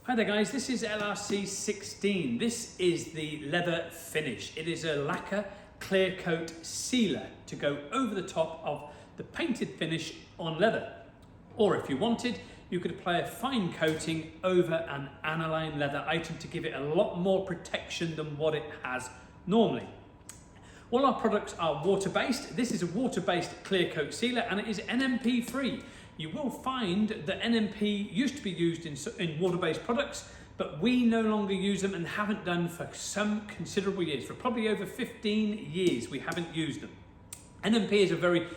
Hi there guys, this is LRC16. This is the leather finish. It is a lacquer clear coat sealer to go over the top of the painted finish on leather. Or if you wanted, you could apply a fine coating over an aniline leather item to give it a lot more protection than what it has normally. All our products are water-based. This is a water-based clear coat sealer and it is NMP free. You will find that NMP used to be used in water-based products, but we no longer use them and haven't done for some considerable years. For probably over 15 years, we haven't used them. NMP is a very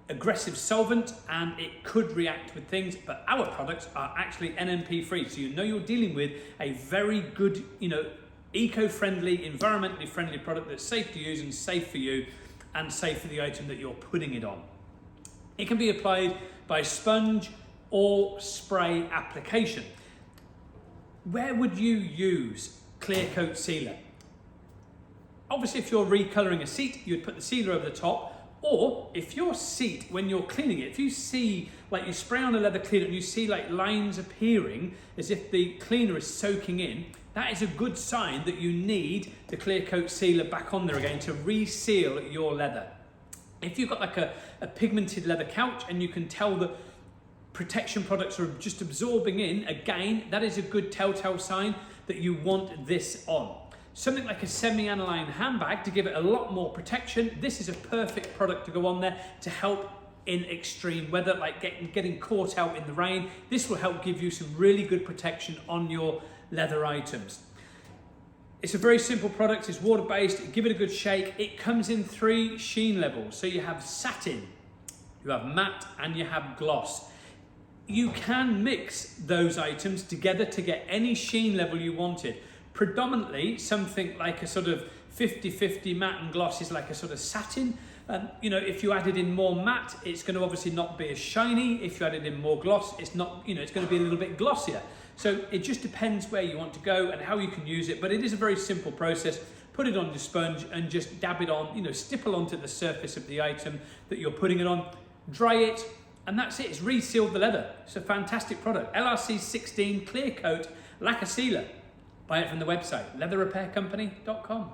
aggressive solvent and it could react with things, but our products are actually NMP free. So you know you're dealing with a very good, eco-friendly, environmentally friendly product that's safe to use and safe for you and safe for the item that you're putting it on. It can be applied by sponge or spray application. Where would you use clear coat sealer? Obviously, if you're recoloring a seat, you'd put the sealer over the top, or if your seat, when you're cleaning it, if you see, like you spray on a leather cleaner and you see like lines appearing as if the cleaner is soaking in, that is a good sign that you need the clear coat sealer back on there again to reseal your leather. If you've got like a pigmented leather couch and you can tell that protection products are just absorbing in, again, that is a good telltale sign that you want this on. Something like a semi-aniline handbag to give it a lot more protection. This is a perfect product to go on there to help in extreme weather, like getting caught out in the rain. This will help give you some really good protection on your leather items. It's a very simple product, it's water-based, give it a good shake. It comes in 3 sheen levels. So you have satin, you have matte, and you have gloss. You can mix those items together to get any sheen level you wanted. Predominantly, something like a sort of 50-50 matte and gloss is like a sort of satin. If you added in more matte, it's going to obviously not be as shiny. If you added in more gloss, it's not, it's going to be a little bit glossier. So it just depends where you want to go and how you can use it, but it is a very simple process. Put it on your sponge and just dab it on, stipple onto the surface of the item that you're putting it on, dry it, and that's it. It's resealed the leather. It's a fantastic product. LRC16 Clear Coat Lacquer Sealer. Buy it from the website, leatherrepaircompany.com.